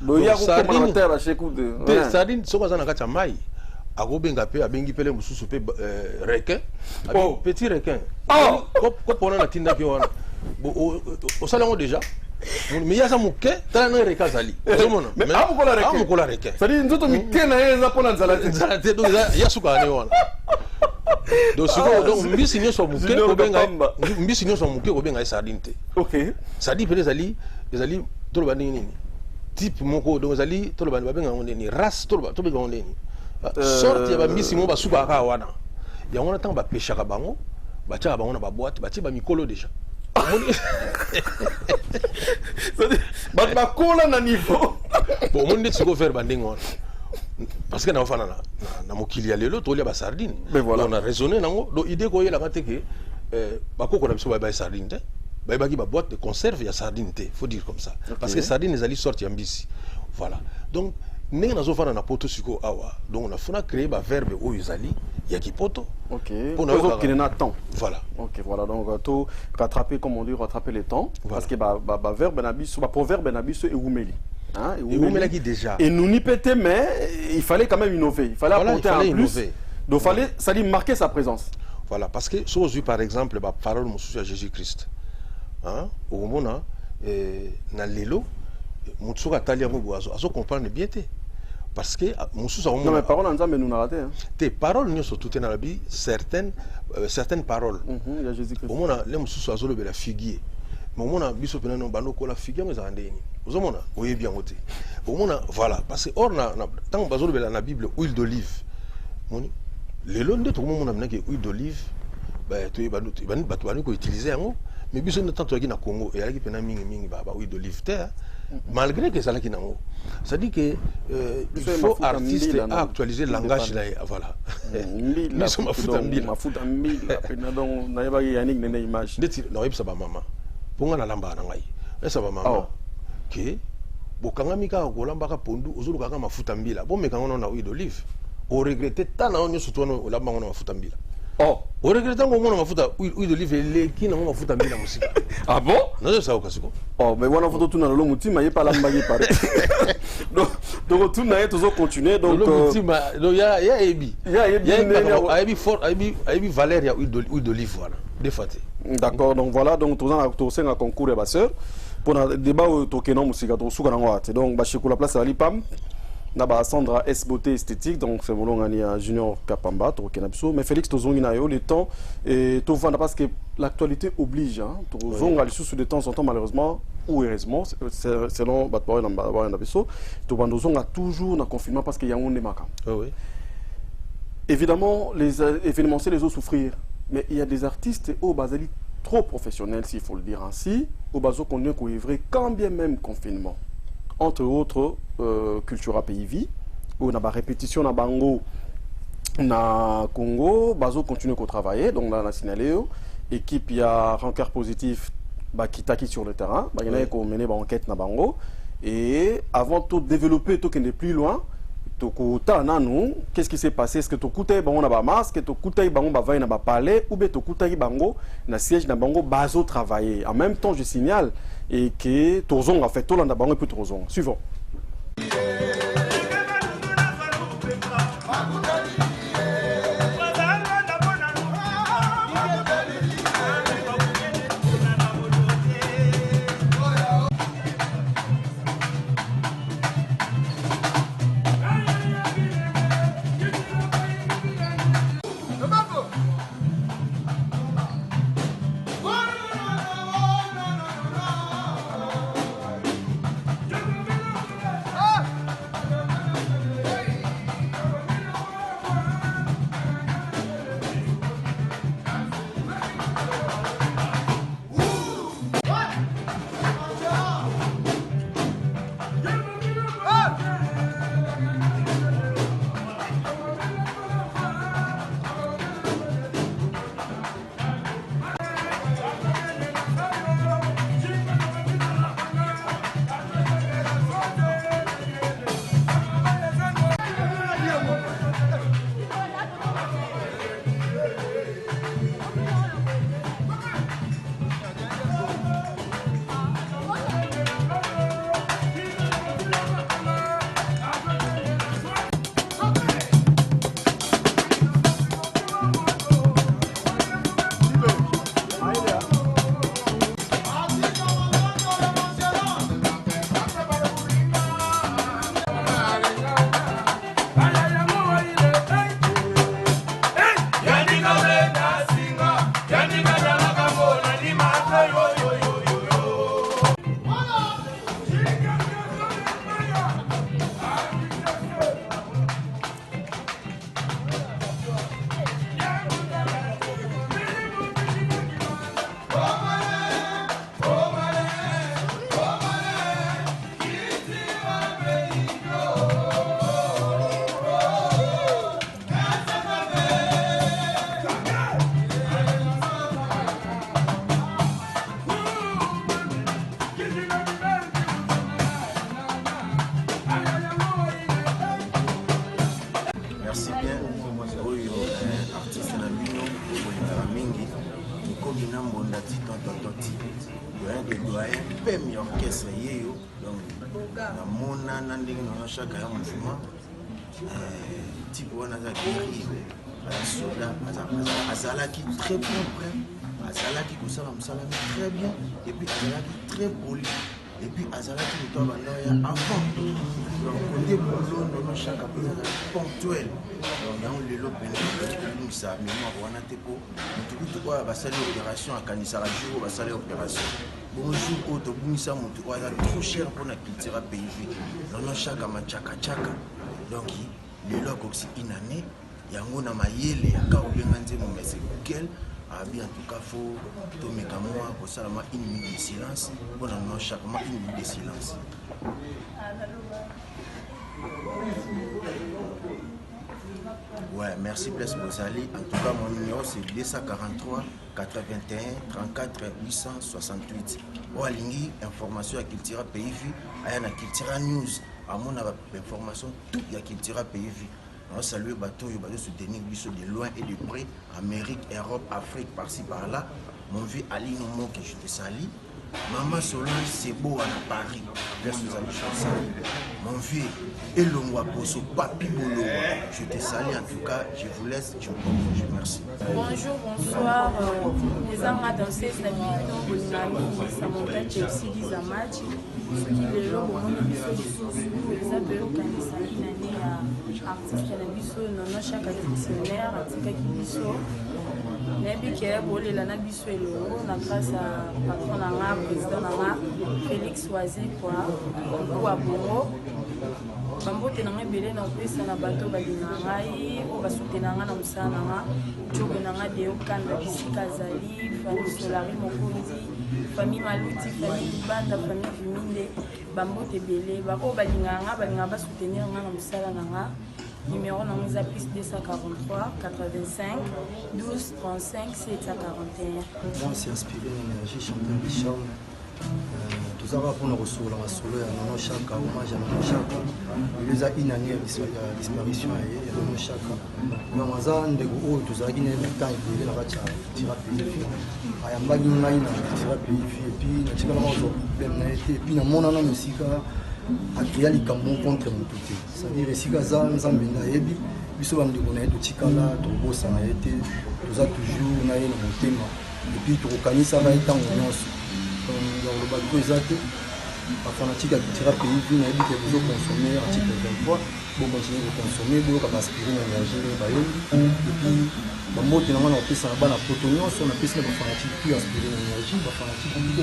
B: do ya ko commentaire à chaque coup de
A: sardine soko za na kati ya mai akobenga pe abengi pele mususu pe requin petit requin ko pona na tinda ki wana au salon déjà mais ya sa muke tala na requin zali
B: mais amukola requin ça dit nzoto mikena yeza pona nzala
A: te donc ya suka ane wana donc donc mbisi nyoso muke kobenga sardine te
B: OK
A: sardine pe ezali toloba nini type moko donc ezali toloba babenga ngoni race toloba ngoni sorte ya bambisi mo basuka aka wana yango na tanga bapeshaka bango batia bango na baboîte batie ba mikolo déjà
B: bakola na niveau
A: bon mon ndeti ko faire bandingo wana parce que na fana na mokili ya lelo tolia ba sardine on a raisonné nango do idée ko yela ngate ke bakoko na biso ba sardine te baki ba boîte de conserve ya sardine te faut dire comme ça parce que sardine ezali sorti ya mbisi voilà donc ndenge nazofana na poto siko awa donc on a funa créer ba verbe oyo ezali ya kipoto
B: pour nous qui n'a temps
A: voilà
B: voilà donc tout rattraper comme on dit rattraper les temps parce que ba verbe na biso ba proverbe na biso e umeli
A: hein et umeli qui déjà
B: et nous n'y péter mais il fallait quand même innover il fallait apporter un plus donc fallait ça dit marquer sa présence
A: voilà parce que si par exemple ba parole mususu ya Jésus-Christ hein au moment na lelo mutsuka talia ngo azo comprendre bien té parce que mususu
B: non mais parole en mais nous n'a raté hein
A: tes paroles nous sont toutes dans la Bible certaines paroles
B: il y a Jésus-Christ
A: au moment les mususu azo le la figuier mais au moment biso pena no bano ko la figuier ngo za ndeni ozomona oye bien ngote au moment voilà parce que or na tant bazo le la Bible huile d'olive moni lelo ndeto ko moment na ke huile d'olive ba to batu banu ko utiliser yango mais biso na tant to na Congo et alaki pena mingi ba huile d'olive terre malgré que ça là qui nango ça dit que il faut artiste actualiser le langage là voilà
B: nous sommes mafuta mbila pena donc na yeba yanik nene image
A: ndeti na yeba ba mama ponga na lamba na ngai esa ba mama ke bokanga mika ko lamba ka pondu ozulu kanga mafuta mbila bo meka ngono na huile d'olive o regretter tana onyo sutono lamba ngono mafuta mbila o regretter ngo ngono mafuta huile d'olive le kina ngo mafuta mbila musika
B: ah bon
A: non ça okasiko
B: mais wana photo tout na lo mutima ye pas lamba ye pare donc tout na eto zo continuer donc
A: lo mutima do ya ebi ebi fort ebi valeur ya huile d'olive voilà défaté
B: d'accord donc voilà donc tout ça na concours ya ba sœur pour na débat to kenon musika to suka nango ate donc ba shikula place ali pam na ba Sandra S beauté esthétique donc c'est mon ngani Junior Kapamba to kenabso mais Félix tozongi na yo le temps et to vendre parce que l'actualité oblige hein to zonga sous de temps en temps malheureusement ou heureusement selon batboy na biso to bandozonga toujours na confinement parce que ya on maka
A: oui
B: évidemment les événementiels les autres souffrir mais il y a des artistes au basali trop professionnels s'il faut le dire ainsi au baso qu'on est couvrir quand bien même confinement entre autres culture pays vie où on a répétition na bango na Congo bazo continue à travailler donc là on a signalé équipe il y a rancœur positif ba kitaki sur le terrain ba yana ko mener ba enquête na bango et avant tout développer tout qui n'est plus loin to ko ta nanu qu'est-ce qui s'est passé est-ce que to kutai bango na ba masque to kutai bango ba vai na ba palais ou bien to kutai bango na siège na bango bazo travailler en même temps je signale et que tozong a fait tout l'anda bango et puis tozong suivant
F: Bokina Mondati, Tontoti, doyen de doyen, PM orchestre Yeyo, donc la Mona Nanding dans chaque mouvement, type on a guéri, soldat, Azalaki très propre, Azalaki Kosalam très bien, et puis Azalaki très poli. Et puis Azalaki nous doit avant donc côté boulot dans chaque ponctuel donc le lot nous ça mémoire on a tepo tout quoi va salir opération à Kanisa radio va salir opération bonjour auto bumisa mutu quoi trop cher pour la culture pays dans chaque machaka donc le lot aussi une année yango na mayele ya ka obenga nzemo mais quel en tout cas, il faut tomber comme moi pour ça, une minute de silence. Pour nous, chaque mois, une minute de silence. Ouais, merci Blaise Bozali. En tout cas, mon numéro c'est 243 81 34 868. Oh, Alingi, information à Cultura Pays Vu, à la Cultura News. À mon information, tout y a Cultura Pays Vu. On salue le bateau, il va soutenir de loin et de près, Amérique, Europe, Afrique, par-ci, par-là. Mon vieux Ali Nomo que je te salue. Maman Solange, c'est beau à Paris. Mon vieux Elongwa Bosso, Papi Bolo. Je te salue en tout cas, je vous laisse, je vous remercie.
G: Bonjour, bonsoir. Les amis dansés, ça monte Chelsea, les amatchs. Les gens vont les appeler au Kanisa, artiste à la biso, non, chaque dictionnaire, article qui biso. Nebi qui est volé la nabiso et l'euro, on a grâce à patron Nanga, président Nanga, Félix Oisé, quoi, ou à Bongo. Bambo tenanga belé na opesa na bato balinangai o basutenanga na musananga jogo nanga de okanda bisika zali famille Solari Mokonzi famille Maluti famille Banda famille Viminde bambo te belé bako balinganga basoutenir nga na musala nanga numéro na mise à plus 243 85 12 35 741.
H: Moi c'est inspiré l'énergie chanteur Bicham. Tout ça va pour nous recevoir la solo ya Nono Chaka hommage à Nono Chaka. Il y a une année de disparition ya Nono Chaka. Donc maza ndeko oyo tozalaki na temps ebele na kati ya Cultura Pays Vu. Ayambaki ngai na Cultura Pays Vu et puis natikala kozwa problème na ye te et puis namonana mosika akeya likambo contre motu te. C'est-à-dire esika aza nzambe nayebi biso bandeko na ye totikala tokobosana ye te toza toujours na ye na motema et puis tokokanisaka ye ntango nyonso. Donc le bateau est athée. La fanatique a Cultura Pays Vu, on a dit que vous consommez article 23, vous continuez de consommer, vous avez aspiré l'énergie, et puis, le mot est normalement on a ça là-bas, on a fait ça, la fanatique plus aspirer l'énergie, la fanatique plus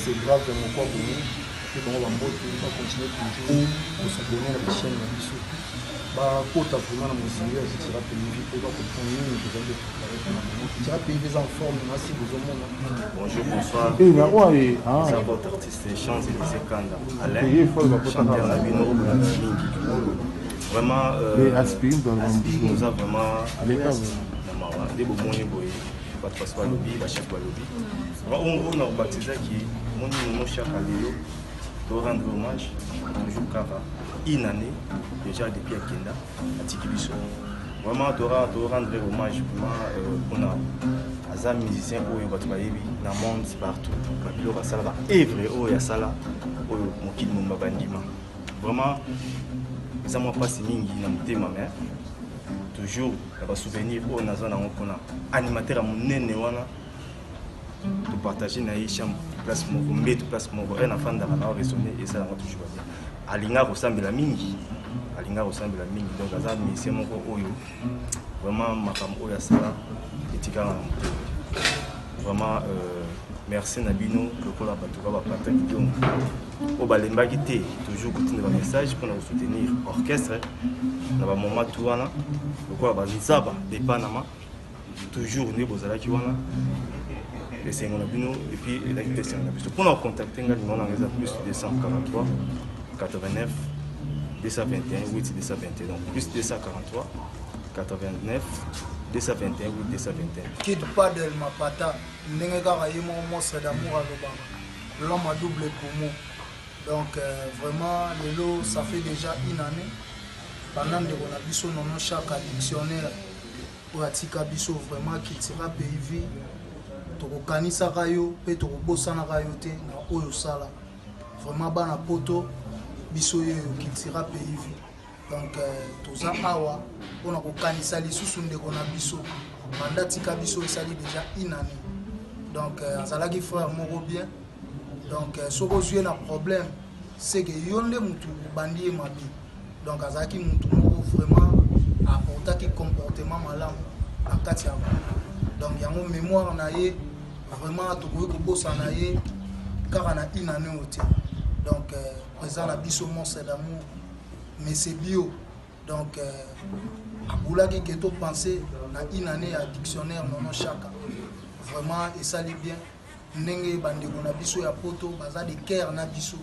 H: c'est grave dans mon corps, et bon, on va continuer toujours pour se donner la chaîne de l'issue. Kota vraiment na mozili ya Cultura Pays Vu pour comprendre nous tozali Cultura Pays Vu en forme merci bozomona.
I: Bonjour, bonsoir. C'est votre artiste Champs-Élysées Kanda Alain chanteur na bino vraiment Aspirine nous a vraiment des beaux moyens boy pas de passer lobby ba chef lobby on a baptisé qui mon cher Kalelo de rendre hommage toujours Kara une année déjà depuis Akenda à Tikibiso. Vraiment, tu rendre hommage pour un musicien qui est dans le monde partout. Il va salva Evre, il y a ça là, il y a Bandima. Vraiment, ça m'a passé mingi dans le thème, toujours un souvenir où on a animateur à mon nez de partager na chambre place mon mettre place mon un enfant dans la résonner et ça va toujours bien. Alinga ressemble la mingi. Alinga ressemble la mingi. Donc azar musicien moko oyo. Vraiment makam oya sala etika vraiment merci Nabino lokola bato ba partager donc au balemba kité toujours continuer le message pour nous soutenir orchestre na ba moment tout wana lokola ba nzaba de Panama toujours ne bozala ki wana et c'est mon abino et puis la question pour nous contacter nga numéro na plus 243 89 221 8 221 donc plus 243 89 221 8 221
J: Kid Padel Mapata ndenge kaka ye monstre d'amour à l'Obama l'homme à double poumon donc vraiment lelo ça fait déjà une année pendant que on a biso non chaque dictionnaire pour atika biso vraiment Cultura Pays Vu tokokanisaka yo mpe tokobosanaka yo te na oyo osala vraiment bana poto biso oyo Cultura Pays Vie. Donc toza awa mpona kokanisa lisusu ndeko na biso manda tika biso esali déjà une année. Donc azalaki frère moko bien. Donc soki ozwi na problème c'est que yo nde mutu bandi ye mabe. Donc azalaki mutu moko vraiment aportaki comportement malamu na kati ya donc yango mémoire na ye vraiment tokoki kobosa na ye kaka na une année oyo te. Donc présent na biso monstre d'amour mais c'est bio. Donc aboulaki ke to penser na une année à dictionnaire nono chaka vraiment esali bien ndenge bandeko na biso ya poto baza de cœur na biso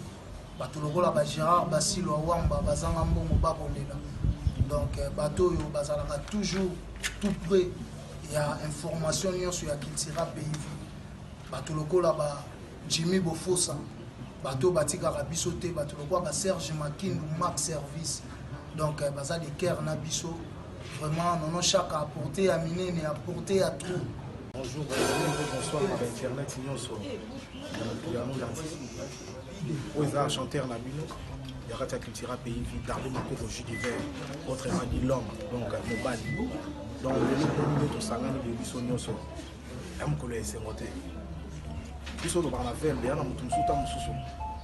J: bato lokola ba Gérard Basilo Awamba bazanga mbongo bakolela. Donc bato oyo bazalaka toujours tout près ya information nyonso ya Cultura Pays Vie. Bato lokola ba Jimmy Bofosa bato batikaka biso te bato lokola ba Serge Makindu Max Service. Donc baza de cœur na biso vraiment nono chaka apporter à minene apporter à tout.
F: Bonjour, bonsoir à l'internet, dans le monde entier. Aux arts chanteurs Nabino, il y a Cultura Pays Vie, Darlé Mako Roger d'hiver, autrement dit l'homme, donc Mobali. Donc le monde de Sangani de Bissonioso, Amkole et Semote. Biso de Barnavel, il y a un Moutoumsouta Moussouso.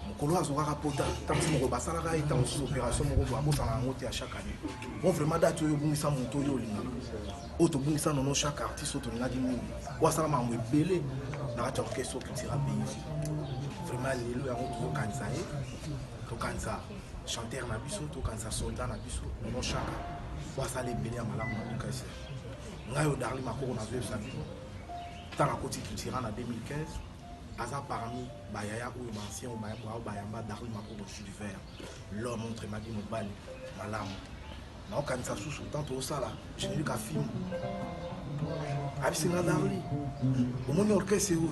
F: Mokolo azora rapota, tant que mon basala et tant que opération Morobo Amos en monté à chaque année. Bon, vraiment, date au Bungisa Montoyo Lina. Auto Bungisa non chaque artiste auto n'a dit mini. Ouasala m'a belé dans la orchestre Cultura Pays Vie. Vraiment, les lois ont tout cansaé. Tout cansa. Chanteur Nabiso, tout cansa soldat Nabiso, non chaque. Ouasala les belé à Malam Nabukaïs. Ngayo Darli Mako, on a vu ça. Dans la côté Cultura en 2015. Aza parmi Bayaya ou Mancien ou Bayamba Darli Mako Rocher d'hiver. L'homme montre Madi Mobali, Malam. Non, quand ça sous tant au sala, je n'ai eu qu'à film. Abisina Darli. Au monde orchestre c'est où?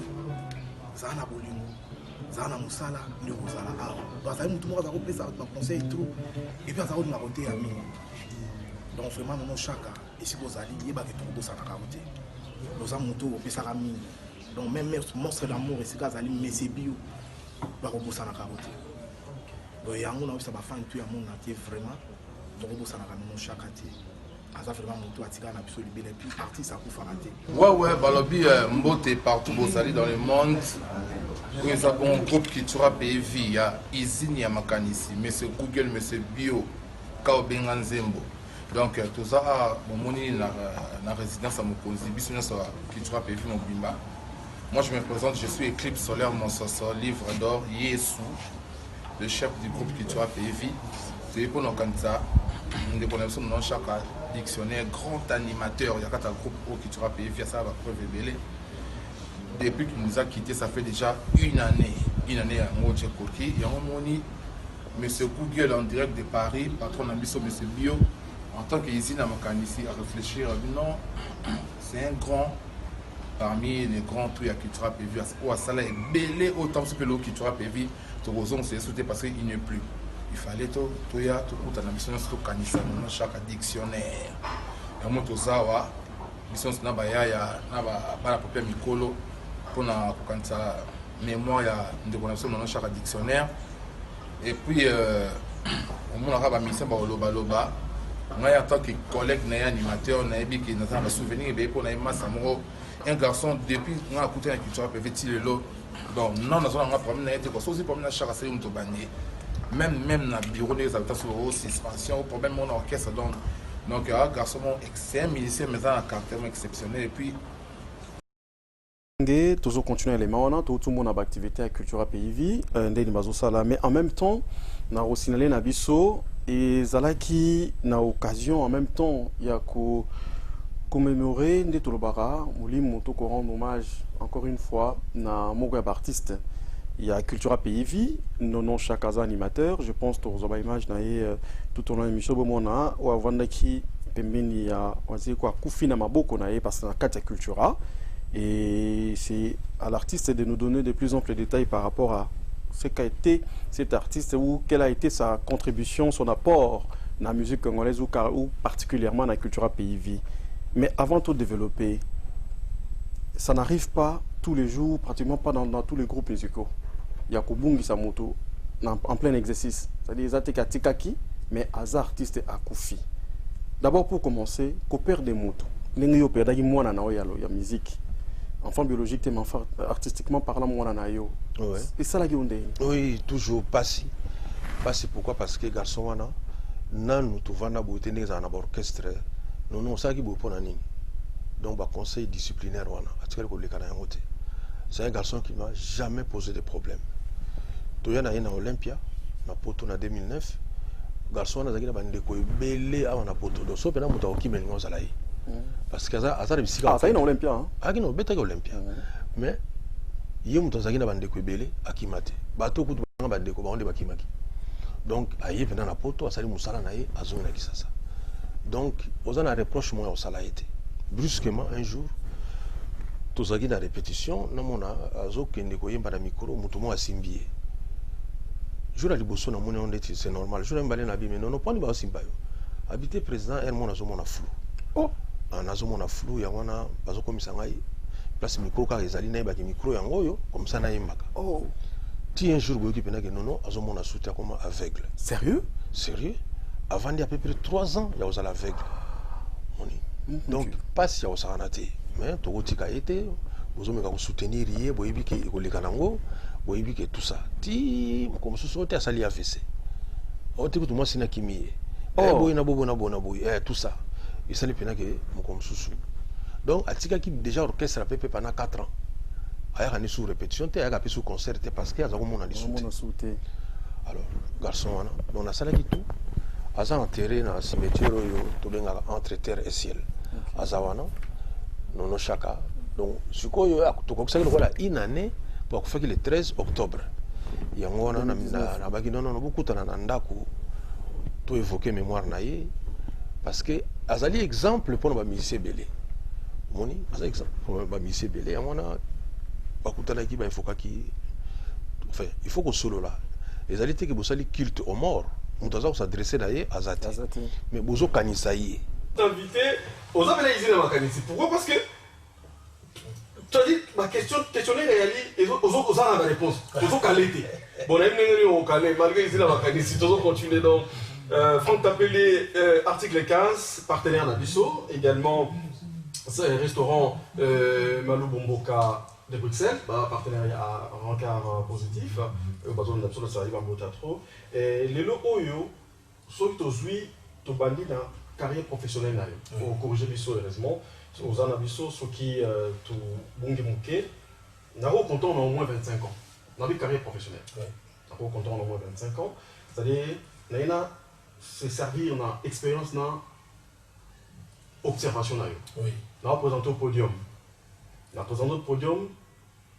F: Zana Bolingo, Zana Moussala, Ndogozala. Ah, ça y est, tout le monde a repris ça, dans le conseil et tout. Et puis, ça va nous raconter à mine. Donc, vraiment, nous, chacun, et si vous allez, il y a des trucs à raconter. Nous avons tout, et ça a mine. Donc même monstre d'amour et c'est gars ali mais bio ba robosa na carotte. Donc yango na ça ba fan tu ya mon entier vraiment donc robosa na kanon chaque année. Asa vraiment moto atika na biso libélé puis parti ça pour fanaté.
K: Ouais balobi mbote partout bosali dans le monde. Nous avons un groupe Cultura Pays Vie ya Izini ya makanisi monsieur Google monsieur Bio Kao Benganzembo. Donc tout ça moni na résidence à Mokonzi biso na Cultura Pays Vie Mobimba. Moi je me présente, je suis Eclipse Solaire Monsoso, livre d'or, Yesu, le chef du groupe Cultura Pays Vie. C'est pour nous comme ça, nous connaissons dans chaque dictionnaire, grand animateur, il y a un groupe au Cultura Pays Vie, ça va preuve belé. Depuis qu'il nous a quittés, ça fait déjà une année à Moche Koki. Et on m'a dit, monsieur Google en direct de Paris, patron d'Ambiso, monsieur Bio, en tant qu'Izine à Makanisi, à réfléchir, non, c'est un grand. Parmi les grands trucs à Cultura Pays Vie, à Sala est belé autant que l'eau Cultura Pays Vie, tout raison c'est sauté parce qu'il n'est plus. Il fallait tout ya tout pour ta mission c'est tout canissa dans chaque dictionnaire. Et moi tout ça wa mission c'est na ba ya na ba papier mikolo pour na quand ça mémoire ya de connaissance dans chaque dictionnaire. Et puis au moins on a ba mission ba loba. Moi en tant que collègue na animateur na bi qui na souvenir et pour na massa moro un garçon depuis qu'on a écouté la Cultura Pays Vie donc non nous avons un problème na été quoi aussi problème na chaque série to bani même na bureau des habitants sur suspension problème mon orchestre donc un garçon excellent musicien mais un caractère exceptionnel et puis
B: toujours continuer les mains tout le monde a activité à Cultura Pays Vie mais en même temps on a aussi signalé na biso et zalaki na occasion en même temps il y a commémorer Ndetolobara, Moulim Moto ko rendre hommage encore une fois na Mogab artiste. Il y a Cultura Pays Vie, non chaque animateur, je pense que vous avez image na tout au long de l'émission bomona ou avant qui pembeni ya wazi kwa kufina maboko na parce que na kati Cultura et c'est à l'artiste de nous donner de plus amples détails par rapport à ce qu'a été cet artiste ou quelle a été sa contribution, son apport dans la musique congolaise ou particulièrement dans la Cultura Pays Vie. Mais avant tout développer, ça n'arrive pas tous les jours, pratiquement pas dans tous les groupes musicaux. Il y a Kubungi Samoto en plein exercice. C'est-à-dire, ils ont Tikaki, mais as artiste à Koufi. D'abord, pour commencer, Koper des motos. Les gens qui ont la musique. Enfant biologique, mais enfant artistiquement parlant, moi,
A: ouais.
B: Et ça, là,
A: oui, toujours pas si. Pas si pourquoi? Parce que les garçons, nous trouvons un orchestre. Nous savons qu'ils ont nini. Donc, le conseil disciplinaire, c'est un garçon qui n'a jamais posé de problème. Il y a eu Olympia, en 2009. Le garçon a été belé à la poto. Donc, il y a eu parce que ça
B: c'est Olympia.
A: Ah, non, c'est Olympia. Mais il y a eu belé à Kimate. Bateau coup de bandeko, on est Kimaki. Donc, il y a eu un poto, il y a eu un zone qui ça. Donc, on a un reproche moins au salaïté. Brusquement, un jour, tous les la répétition, on a un micro, on a simbié. Je l'ai dit, c'est normal. Je l'ai dit, mais non, pas de simbayo. Habité président, il y a un flou. Oh! En a un flou, il y a un place micro, car les alliés n'ont micro, comme ça, oh! Si un jour, vous avez dit, non, il y a un soutien comme aveugle.
B: Sérieux?
A: Sérieux? Avant il y a à peu près 3 ans, il y a l'aveugle. Donc, pas si il y a un mais tout a été, vous avez soutenir, vous avez dit vous avez dit tout ça. Si comme ce soit, ça l'y a fait. Vous avez dit, moi, c'est un kimi. Tout ça. Et ça n'est pas comme sous. Donc, à Tika qui déjà orchestre a fait pendant 4 ans. Il y a une sous-répétition, il y a un sous concert parce qu'il y a un sous-té. Alors, garçon, on a ça qui tout. Asa enterré dans le cimetière entre terre et ciel. Azawana, non chaka. Donc, ce qu'on a une année pour faire le 13 octobre. Il y a beaucoup de tout évoquer mémoire naïe parce que azali exemple pour nos musiciens belé. Moni, azali exemple pour nos musiciens belé. On a beaucoup de qui il faut qu'il, enfin, il faut qu'on solo là. Les alités que vous savez culte aux morts. On doit s'adresser d'ailleurs à Zati. Mais vous avez invité
B: aux Amélises de Makanisi. Pourquoi? Parce que tu as dit ma questionnaire est aux a la réponse. Aux qualité. Bon, malgré ici la Makanisi, tous continuer donc. Franck Tapelé, article 15, partenaire d'Abisso, également restaurant Malou Bomboka de Bruxelles, partenariat à rencard positif, besoin d'absolu ça arrive en beau théâtre. Et les locaux ceux qui ont bandit dans carrière professionnelle pour corriger Bisso heureusement, aux anabisso ceux qui ont bongi monké, n'avons content au moins 25 ans. Dans une carrière professionnelle. N'avons content au moins 25 ans, c'est-à-dire n'ayna se servir dans expérience dans observation oui. N'a présenté au podium. N'a présenté au podium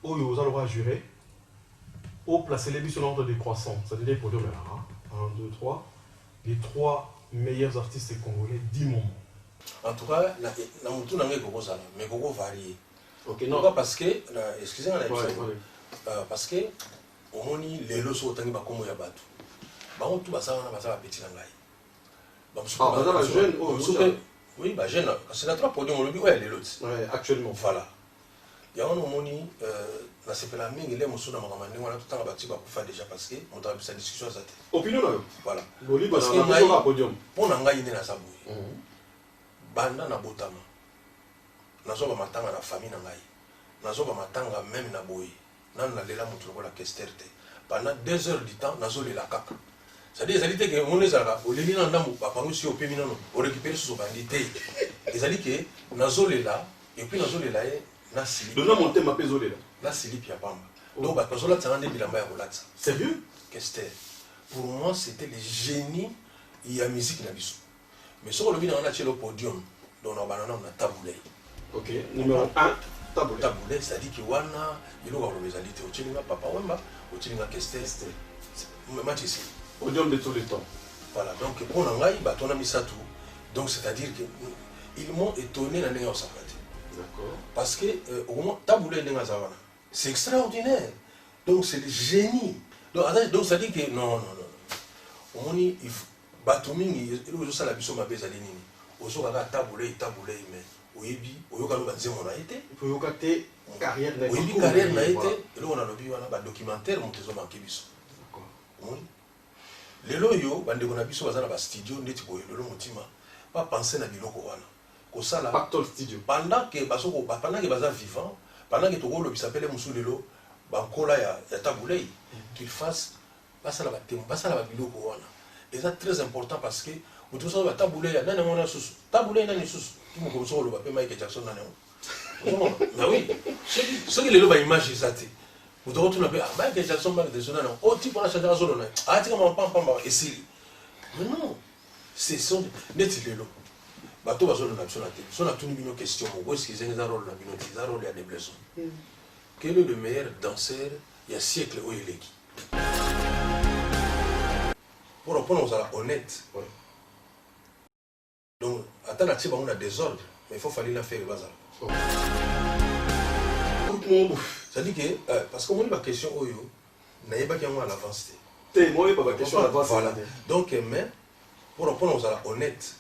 B: où vous allez le jurer, où placer les buts sur l'ordre décroissant, c'est-à-dire les podiums là, 1, 2, 3, les 3 meilleurs artistes congolais 10 moments.
A: En tout cas, la moutou n'a pas ça, mais beaucoup varié.
B: Ok,
A: non. Parce que, excusez-moi, parce que, on dit les lots autant que comme ya batu. Bah on tout ça on a ça petit langai. Donc jeune, oui, bah jeune, c'est la 3 podiums on le dit ouais les lots.
B: Ouais, actuellement.
A: Voilà. Il y a un moni là c'est la mingi les mosso na makamani on a tout temps bâti pour faire déjà parce que on a sa discussion ça.
B: Opinion là.
A: Voilà.
B: Parce que on a podium.
A: Pour ngai ine na sabu. Banda na botama. Nazo ba matanga na famille na ngai. Nazo ba matanga même na boy. Nan na lela mutu la kesterte. Pendant 2 heures du temps, nazo lela kaka. C'est-à-dire les alliés que on les a au limite en damu papa nous si au péminin on récupère sous bandité. Les alliés que nazo lela et puis nazo lela na sili.
B: Donna monter ma pézolé là.
A: Na sili pia pamba. Donc ba kazola tsanga bilamba ya kolatsa.
B: Sérieux?
A: Kester. Pour moi c'était le génie il y a musique na biso. Mais sur le vin on a le podium donc on a taboulé.
B: OK, numéro 1
A: taboulé, c'est-à-dire que wana il y a les alliés au Tchilinga papa wemba au Tchilinga Kester. Match ici.
B: Podium de tous les temps.
A: Voilà, donc pour Nangaï, on a mis ça tout. Donc c'est-à-dire qu'ils m'ont étonné dans les D'accord. Parce que au moment taboulé c'est extraordinaire. Donc c'est le génie. Donc ça dit que non. On dit il faut Batouming, il faut ça la biso ma beza linini. Ozo kaka taboulé mais oyebi oyoka no banzemo na été
B: oyoka te carrière na
A: oyebi carrière na été eloko na lobi wana ba documentaire moto ezomanke biso lelo yo bandeko na biso baza na ba studio ndeti boye lelo motima ba penser na biloko wana kosala
B: Pactol studio
A: pendant que baza vivant pendant que toko lobisa pele musu lelo bankola ya tabulei qu'il fasse basala ba tempo basala ba biloko wana et ça très important parce que mutu so ba tabulei ya nana mona susu tabulei nani susu tumo ko so lo ba pe Michael Jackson nana na oui ce que lelo ba image ezate mutu ko tuna pe Michael Jackson ba de nana o tipo na changa zo na tika ma pam pam et si non c'est son net lelo bato bazolo na biso na te so na tuni bino question mo est-ce qu'ils ont un rôle na bino te un rôle ya déblaison quel est le meilleur danseur il y a siècle au eleki pour répondre aux honnête donc attends la tiba on a désordre mais il faut falloir la faire le bazar ça dit que parce que moi la question oyo na yeba ki à l'avance
B: te moi pas question à l'avance
A: voilà donc mais pour répondre aux honnête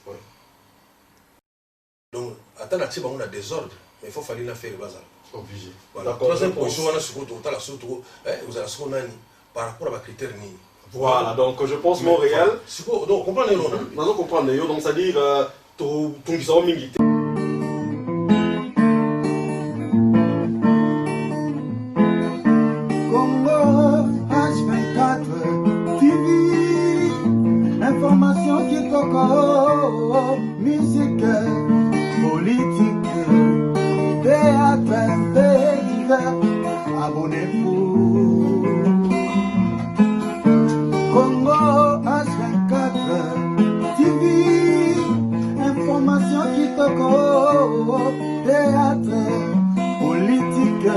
A: donc, attends, on a désordre, mais il faut falloir la faire le bazar.
B: Obligé.
A: Voilà. Troisième position, on a ce que vous avez ce par rapport à ma critère.
B: Voilà, donc je pense Montréal.
A: Donc, comprenez-le.
B: Nous comprenons, donc c'est-à-dire, tout qui sont militaires.
C: Congo H24 TV, information qui toque, musique. Politique, théâtre, divers, abonnez-vous. Congo H24 TV, information qui toque, théâtre, politique.